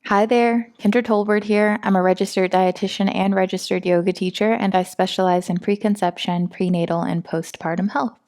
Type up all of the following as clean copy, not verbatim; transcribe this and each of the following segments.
Hi there, Kendra Tolbert here. I'm a registered dietitian and registered yoga teacher, and I specialize in preconception, prenatal, and postpartum health.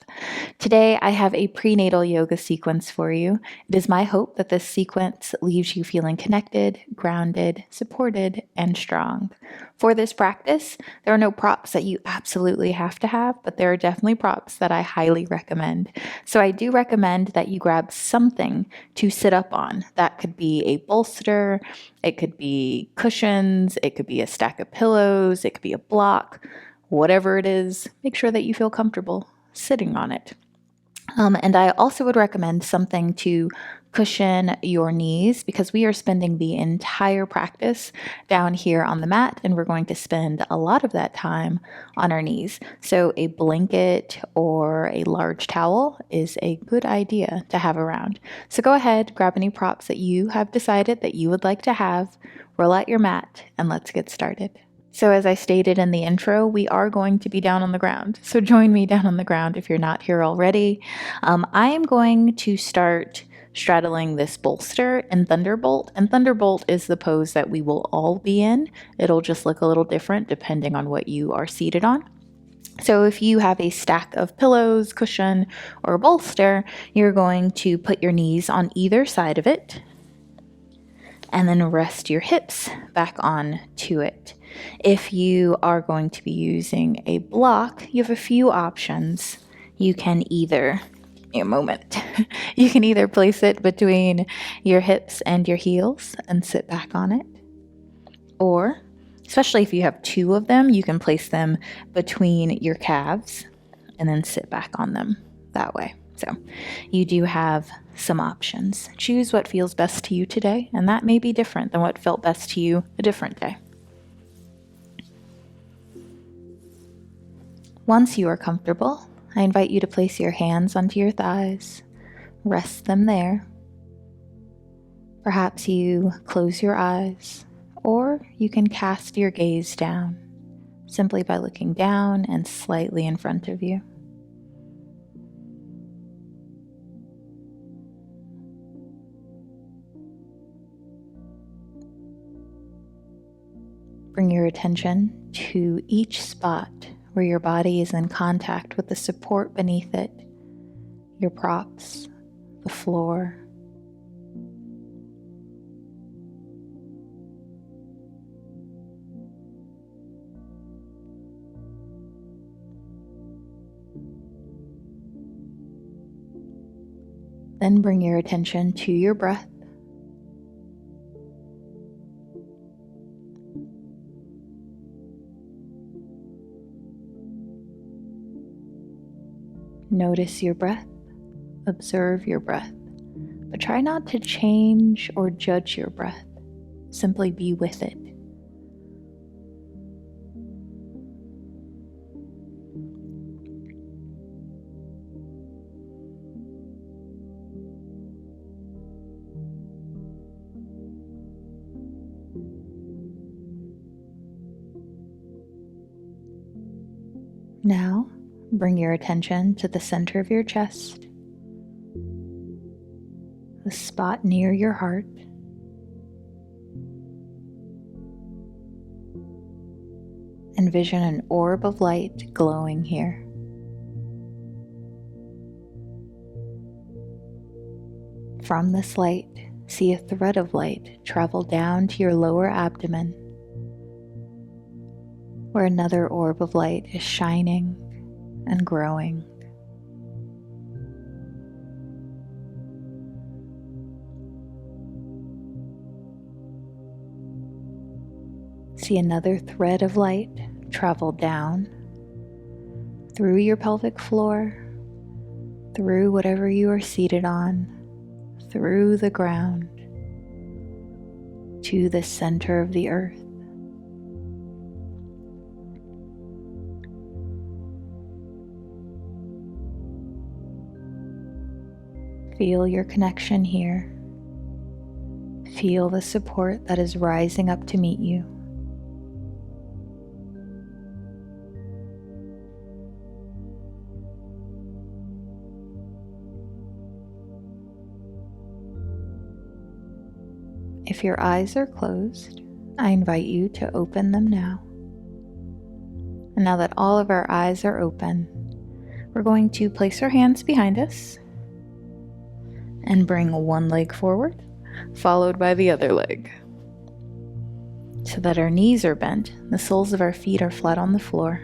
Today, I have a prenatal yoga sequence for you. It is my hope that this sequence leaves you feeling connected, grounded, supported, and strong. For this practice, there are no props that you absolutely have to have, but there are definitely props that I highly recommend. So I do recommend that you grab something to sit up on. That could be a bolster, it could be cushions, it could be a stack of pillows, it could be a block, whatever it is, make sure that you feel comfortable sitting on it. And I also would recommend something to cushion your knees because we are spending the entire practice down here on the mat and we're going to spend a lot of that time on our knees. So a blanket or a large towel is a good idea to have around. So go ahead, grab any props that you have decided that you would like to have, roll out your mat, and let's get started. So as I stated in the intro, we are going to be down on the ground. So join me down on the ground if you're not here already. I am going to start straddling this bolster in Thunderbolt. And Thunderbolt is the pose that we will all be in. It'll just look a little different depending on what you are seated on. So if you have a stack of pillows, cushion, or bolster, you're going to put your knees on either side of it and then rest your hips back on to it. If you are going to be using a block, you have a few options. You can either, a moment, you can either place it between your hips and your heels and sit back on it, or especially if you have two of them, you can place them between your calves and then sit back on them that way. So you do have some options. Choose what feels best to you today, and that may be different than what felt best to you a different day. Once you are comfortable, I invite you to place your hands onto your thighs, rest them there. Perhaps you close your eyes, or you can cast your gaze down simply by looking down and slightly in front of you. Bring your attention to each spot where your body is in contact with the support beneath it, your props, the floor. Then bring your attention to your breath. Notice your breath, observe your breath, but try not to change or judge your breath. Simply be with it. Now, bring your attention to the center of your chest, the spot near your heart. Envision an orb of light glowing here. From this light, see a thread of light travel down to your lower abdomen, where another orb of light is shining and growing. See another thread of light travel down through your pelvic floor, through whatever you are seated on, through the ground, to the center of the earth. Feel your connection here. Feel the support that is rising up to meet you. If your eyes are closed, I invite you to open them now. And now that all of our eyes are open, we're going to place our hands behind us and bring one leg forward, followed by the other leg, so that our knees are bent, the soles of our feet are flat on the floor,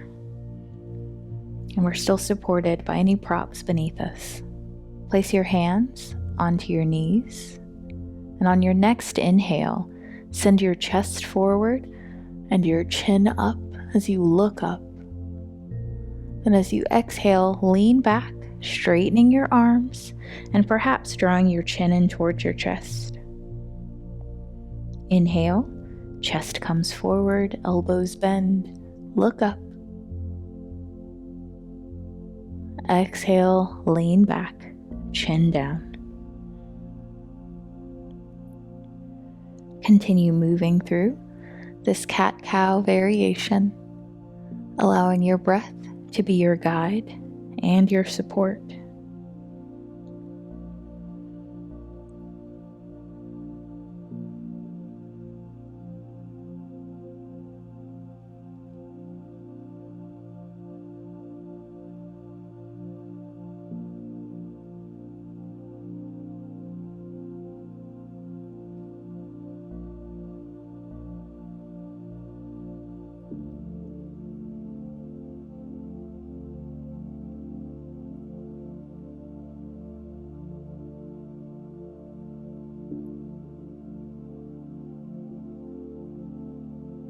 and we're still supported by any props beneath us. Place your hands onto your knees, and on your next inhale, send your chest forward and your chin up as you look up. Then as you exhale, lean back, straightening your arms, and perhaps drawing your chin in towards your chest. Inhale, chest comes forward, elbows bend, look up. Exhale, lean back, chin down. Continue moving through this cat-cow variation, allowing your breath to be your guide and your support.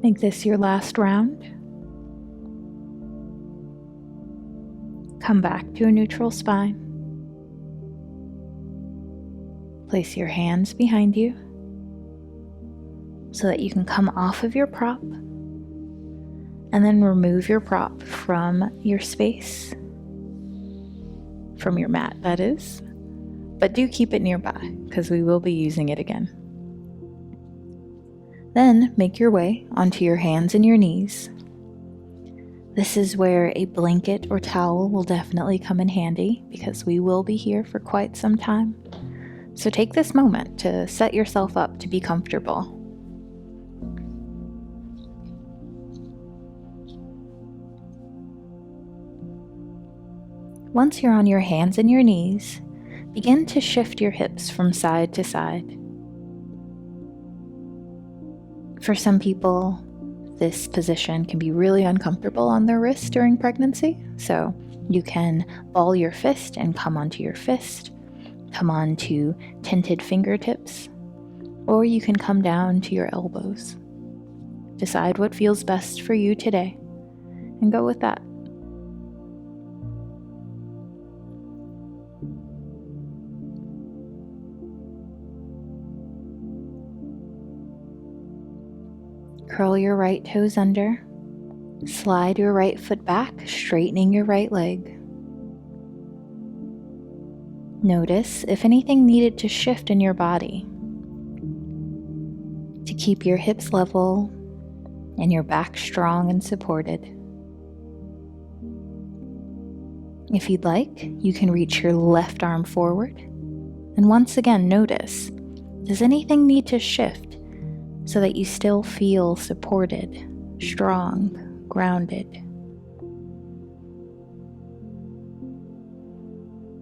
Make this your last round. Come back to a neutral spine. Place your hands behind you so that you can come off of your prop, and then remove your prop from your space, from your mat, that is. But do keep it nearby because we will be using it again. Then make your way onto your hands and your knees. This is where a blanket or towel will definitely come in handy because we will be here for quite some time. So take this moment to set yourself up to be comfortable. Once you're on your hands and your knees, begin to shift your hips from side to side. For some people, this position can be really uncomfortable on their wrist during pregnancy, so you can ball your fist and come onto your fist, come onto tented fingertips, or you can come down to your elbows. Decide what feels best for you today and go with that. Curl your right toes under, slide your right foot back, straightening your right leg. Notice if anything needed to shift in your body to keep your hips level and your back strong and supported. If you'd like, you can reach your left arm forward, and once again notice, does anything need to shift so that you still feel supported, strong, grounded?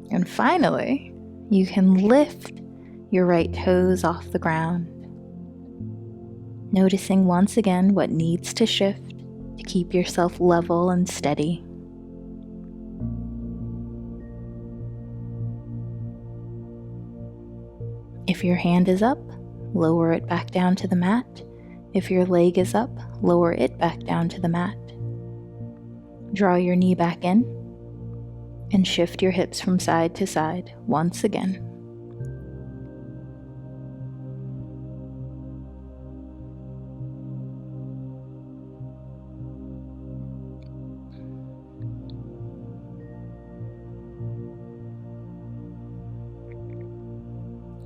And finally, you can lift your right toes off the ground, noticing once again what needs to shift to keep yourself level and steady. If your hand is up, lower it back down to the mat. If your leg is up, lower it back down to the mat. Draw your knee back in and shift your hips from side to side once again.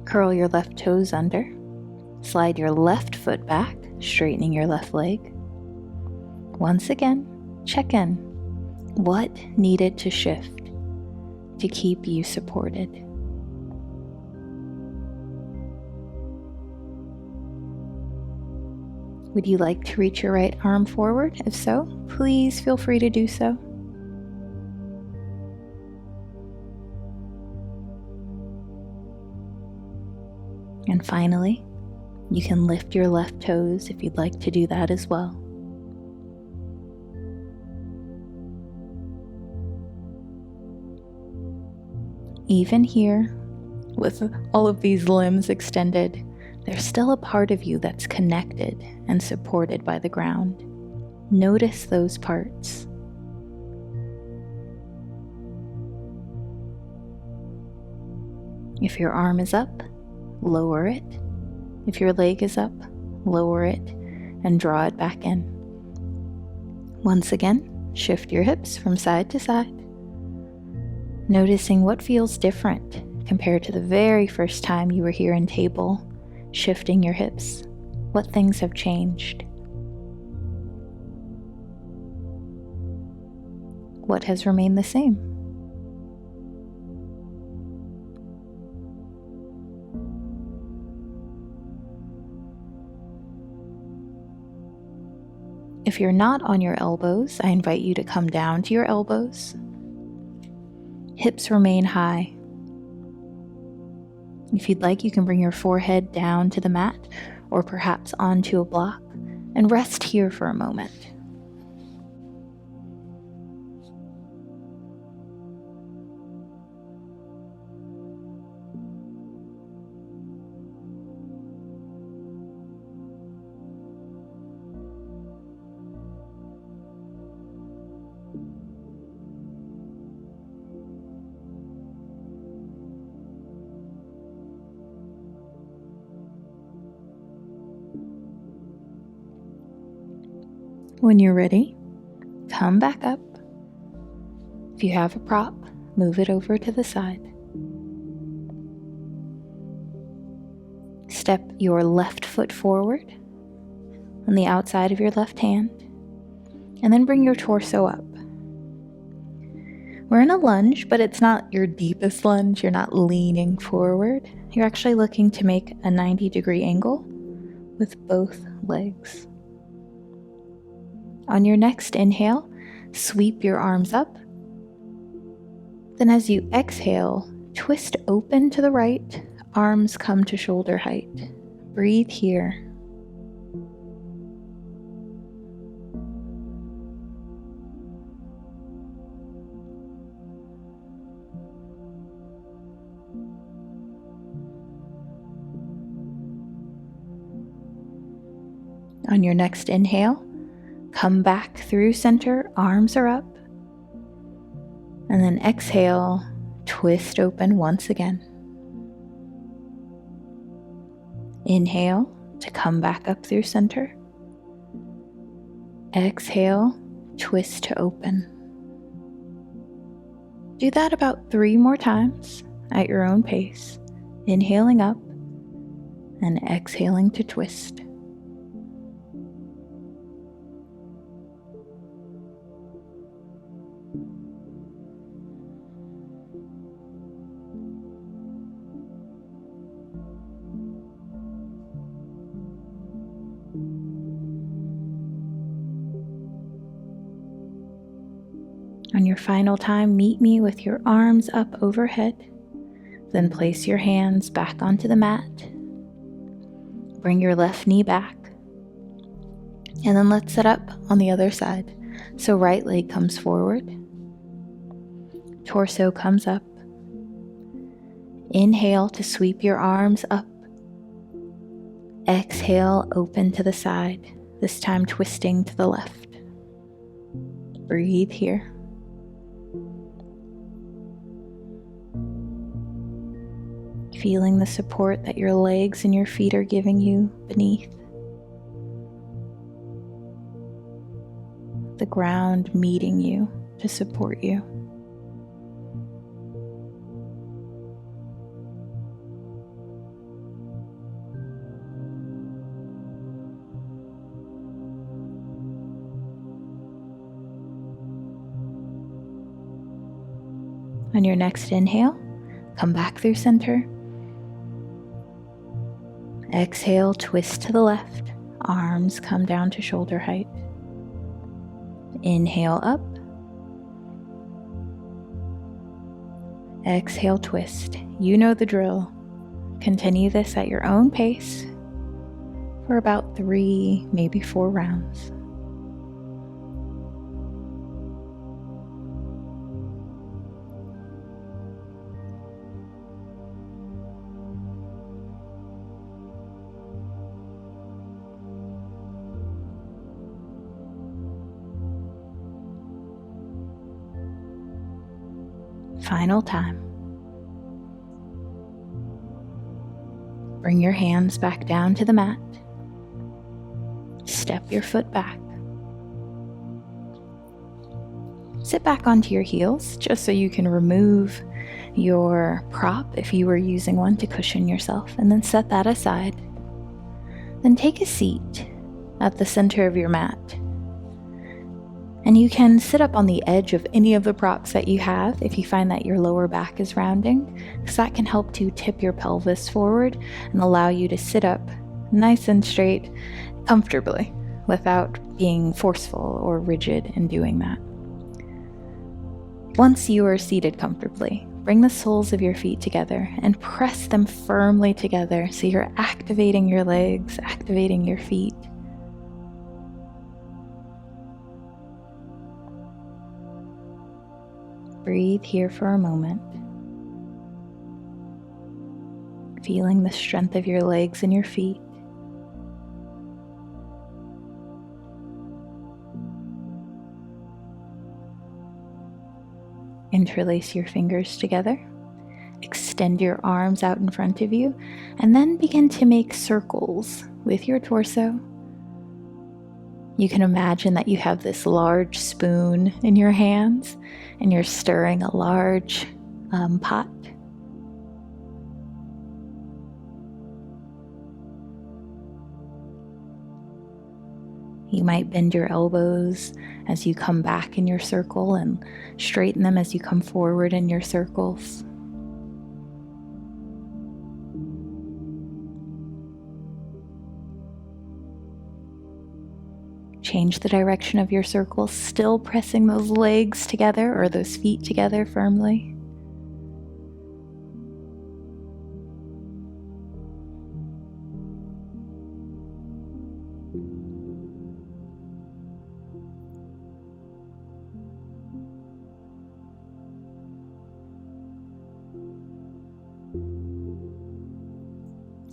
Curl your left toes under. Slide your left foot back, straightening your left leg. Once again, check in. What needed to shift to keep you supported? Would you like to reach your right arm forward? If so, please feel free to do so. And finally, you can lift your left toes if you'd like to do that as well. Even here, with all of these limbs extended, there's still a part of you that's connected and supported by the ground. Notice those parts. If your arm is up, lower it. If your leg is up, lower it and draw it back in. Once again, shift your hips from side to side, noticing what feels different compared to the very first time you were here in table, shifting your hips. What things have changed? What has remained the same? If you're not on your elbows, I invite you to come down to your elbows. Hips remain high. If you'd like, you can bring your forehead down to the mat or perhaps onto a block and rest here for a moment. When you're ready, come back up. If you have a prop, move it over to the side. Step your left foot forward on the outside of your left hand, and then bring your torso up. We're in a lunge, but it's not your deepest lunge. You're not leaning forward. You're actually looking to make a 90-degree angle with both legs. On your next inhale, sweep your arms up. Then as you exhale, twist open to the right, arms come to shoulder height. Breathe here. On your next inhale, come back through center, arms are up. And then exhale, twist open once again. Inhale to come back up through center. Exhale, twist to open. Do that about 3 more times at your own pace, inhaling up and exhaling to twist. On your final time, meet me with your arms up overhead. Then place your hands back onto the mat. Bring your left knee back. And then let's set up on the other side. So right leg comes forward. Torso comes up. Inhale to sweep your arms up. Exhale, open to the side, this time twisting to the left. Breathe here. Feeling the support that your legs and your feet are giving you beneath. The ground meeting you to support you. On your next inhale, come back through center. Exhale, twist to the left, Arms come down to shoulder height. Inhale up. Exhale, twist. You know the drill. Continue this at your own pace for about 3, maybe 4 rounds. Final time. Bring your hands back down to the mat. Step your foot back. Sit back onto your heels just so you can remove your prop if you were using one to cushion yourself, and then set that aside. Then take a seat at the center of your mat. And you can sit up on the edge of any of the props that you have if you find that your lower back is rounding, because that can help to tip your pelvis forward and allow you to sit up nice and straight comfortably without being forceful or rigid in doing that. Once you are seated comfortably, bring the soles of your feet together and press them firmly together so you're activating your legs, activating your feet. Breathe here for a moment, feeling the strength of your legs and your feet. Interlace your fingers together, extend your arms out in front of you, and then begin to make circles with your torso. You can imagine that you have this large spoon in your hands and you're stirring a large pot. You might bend your elbows as you come back in your circle and straighten them as you come forward in your circles. Change the direction of your circle, still pressing those legs together or those feet together firmly.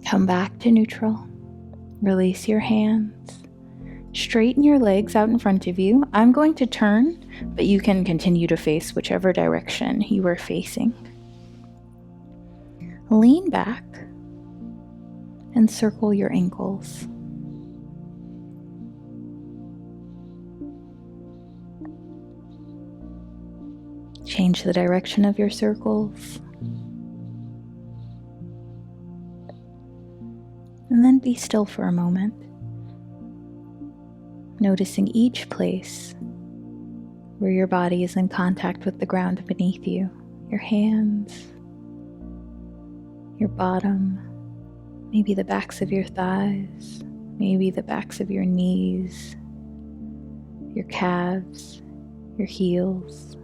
Come back to neutral. Release your hands. Straighten your legs out in front of you. I'm going to turn, but you can continue to face whichever direction you are facing. Lean back and circle your ankles. Change the direction of your circles. And then be still for a moment, noticing each place where your body is in contact with the ground beneath you. Your hands, your bottom, maybe the backs of your thighs, maybe the backs of your knees, your calves, your heels.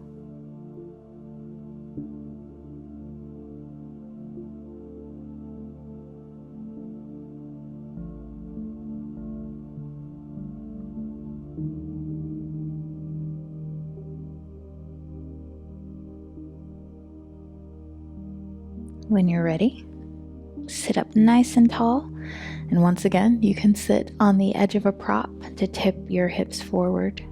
When you're ready, sit up nice and tall, and once again, you can sit on the edge of a prop to tip your hips forward.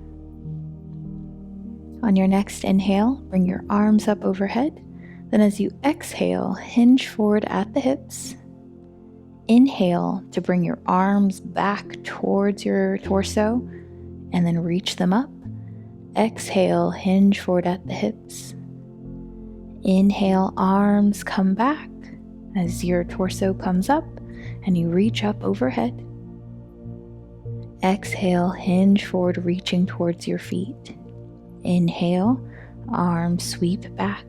On your next inhale, bring your arms up overhead. Then as you exhale, hinge forward at the hips. Inhale to bring your arms back towards your torso, and then reach them up. Exhale, hinge forward at the hips. Inhale, arms come back as your torso comes up and you reach up overhead. Exhale, hinge forward, reaching towards your feet. Inhale, arms sweep back,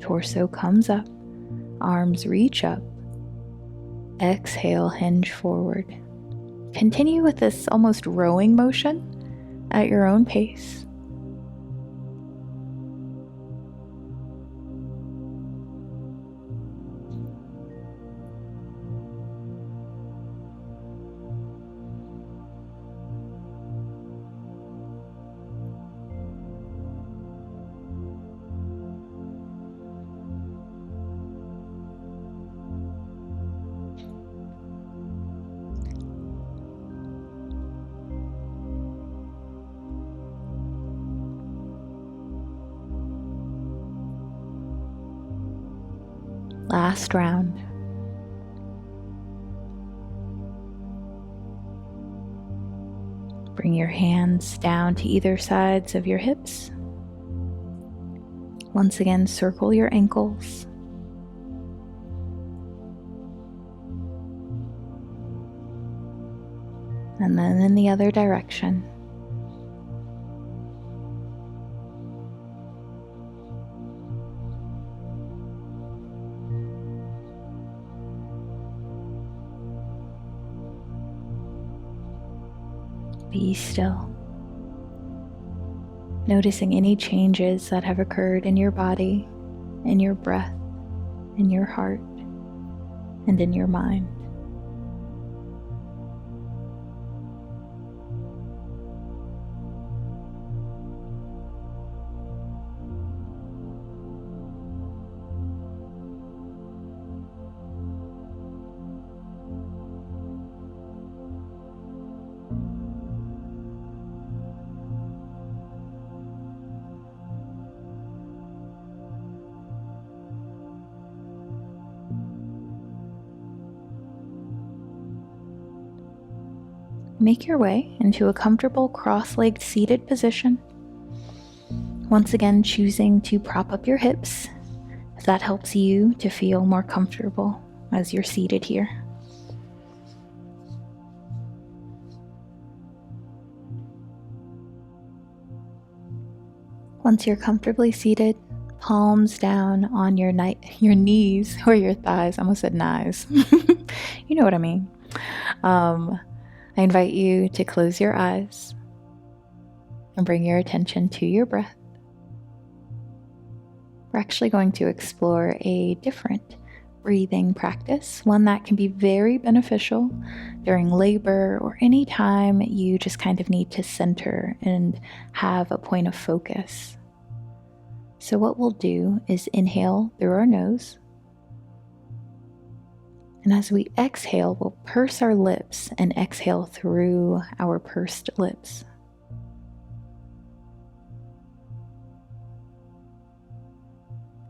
torso comes up, arms reach up. Exhale, hinge forward. Continue with this almost rowing motion at your own pace. Last round. Bring your hands down to either sides of your hips. Once again, circle your ankles. And then in the other direction. Be still, noticing any changes that have occurred in your body, in your breath, in your heart, and in your mind. Make your way into a comfortable cross-legged seated position. Once again, choosing to prop up your hips if that helps you to feel more comfortable as you're seated here. Once you're comfortably seated, palms down on your knees or your thighs. I almost said knives. You know what I mean. I invite you to close your eyes and bring your attention to your breath. We're actually going to explore a different breathing practice, one that can be very beneficial during labor or any time you just kind of need to center and have a point of focus. So what we'll do is inhale through our nose. And as we exhale, we'll purse our lips and exhale through our pursed lips.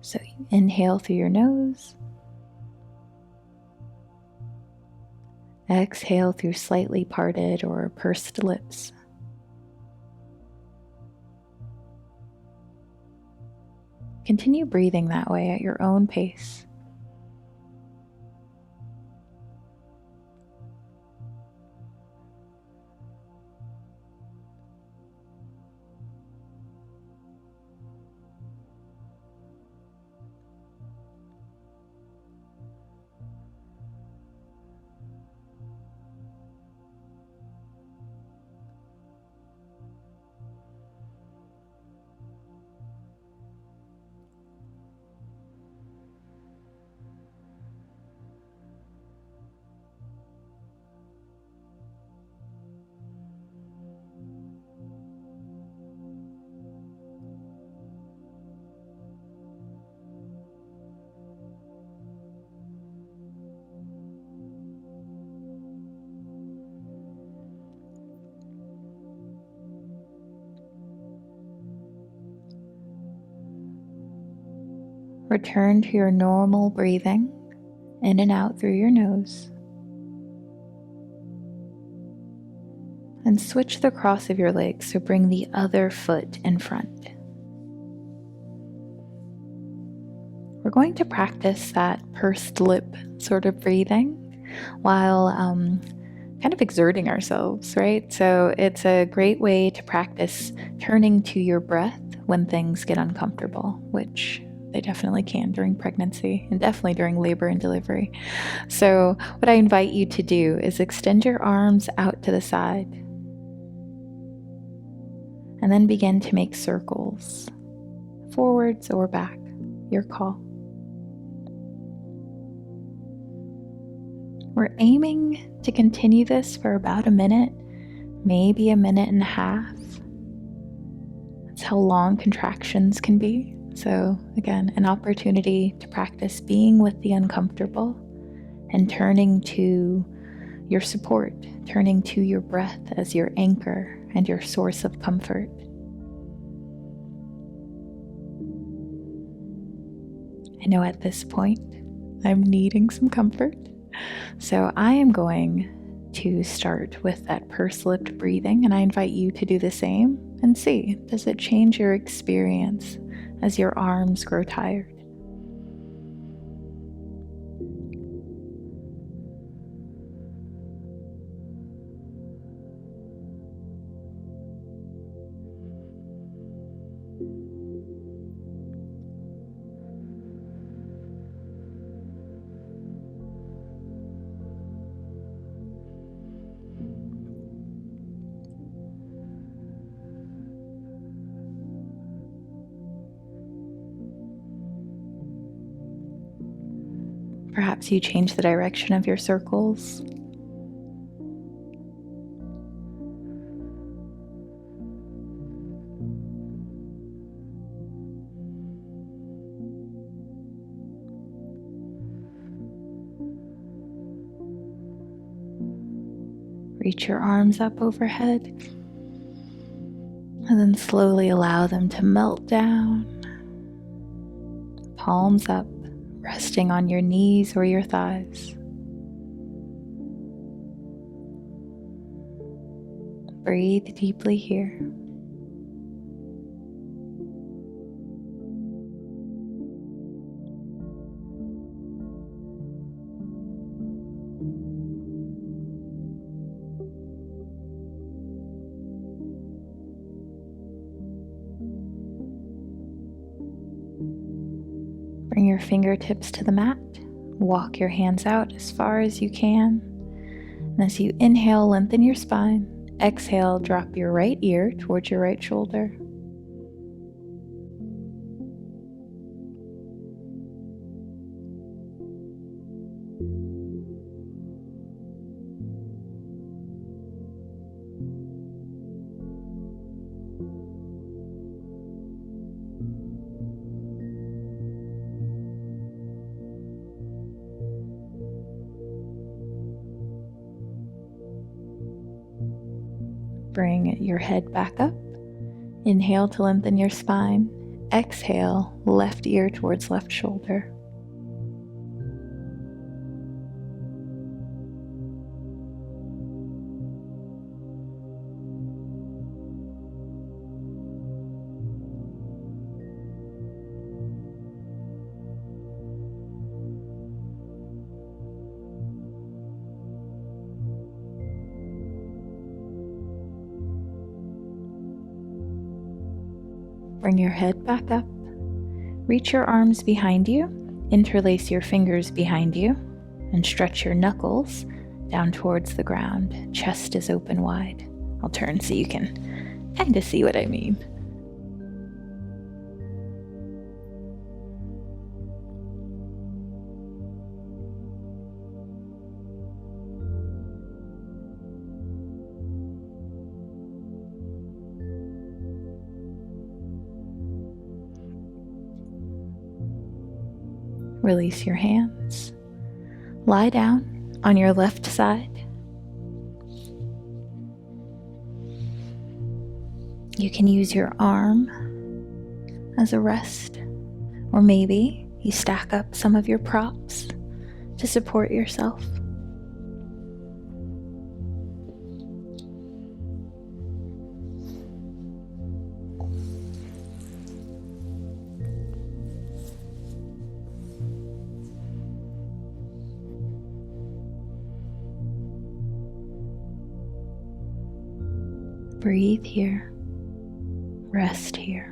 So you inhale through your nose. Exhale through slightly parted or pursed lips. Continue breathing that way at your own pace. Return to your normal breathing in and out through your nose. And switch the cross of your legs, so bring the other foot in front. We're going to practice that pursed lip sort of breathing while kind of exerting ourselves, right? So it's a great way to practice turning to your breath when things get uncomfortable, which They definitely can during pregnancy and definitely during labor and delivery. So what I invite you to do is extend your arms out to the side and then begin to make circles, forwards or back, your call. We're aiming to continue this for about a minute, maybe a minute and a half. That's how long contractions can be. So again, an opportunity to practice being with the uncomfortable and turning to your support, turning to your breath as your anchor and your source of comfort. I know at this point I'm needing some comfort, so I am going to start with that pursed-lipped breathing, and I invite you to do the same and see, does it change your experience as your arms grow tired? Perhaps you change the direction of your circles. Reach your arms up overhead and then slowly allow them to melt down. Palms up, resting on your knees or your thighs. Breathe deeply here. Bring your fingertips to the mat. Walk your hands out as far as you can. And as you inhale, lengthen your spine. Exhale, drop your right ear towards your right shoulder. Bring your head back up. Inhale to lengthen your spine. Exhale, left ear towards left shoulder. Bring your head back up. Reach your arms behind you. Interlace your fingers behind you and stretch your knuckles down towards the ground. Chest is open wide. I'll turn so you can kind of see what I mean. Release your hands. Lie down on your left side. You can use your arm as a rest, or maybe you stack up some of your props to support yourself. Breathe here, rest here.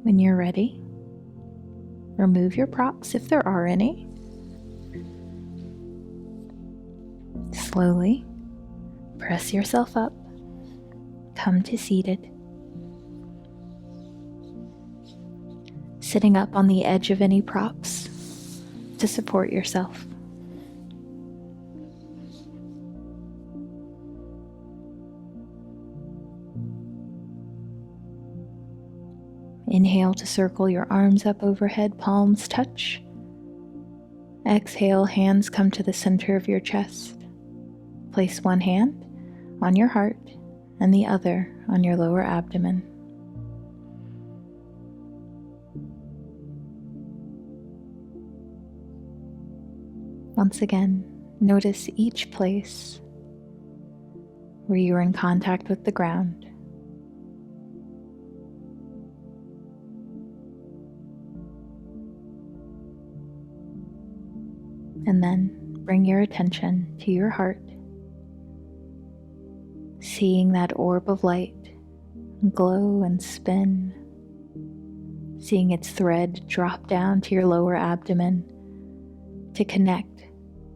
When you're ready, remove your props if there are any. Slowly press yourself up. Come to seated. Sitting up on the edge of any props to support yourself. Inhale to circle your arms up overhead, palms touch. Exhale, hands come to the center of your chest. Place one hand on your heart and the other on your lower abdomen. Once again, notice each place where you are in contact with the ground. And then bring your attention to your heart, seeing that orb of light glow and spin, seeing its thread drop down to your lower abdomen to connect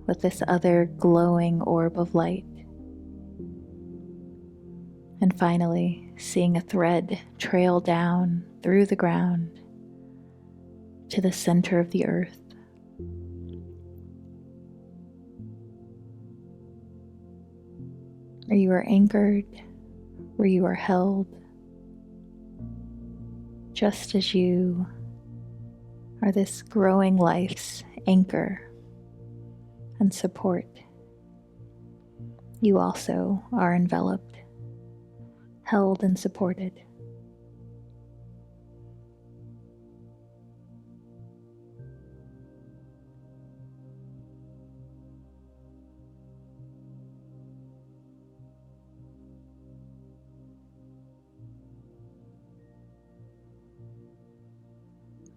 with this other glowing orb of light. And finally, seeing a thread trail down through the ground to the center of the earth. Where you are anchored, where you are held, just as you are this growing life's anchor and support. You also are enveloped, held and supported.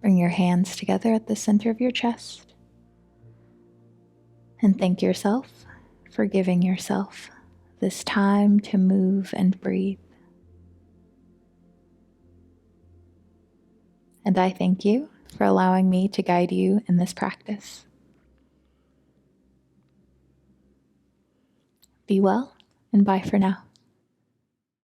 Bring your hands together at the center of your chest and thank yourself for giving yourself this time to move and breathe. And I thank you for allowing me to guide you in this practice. Be well, and bye for now.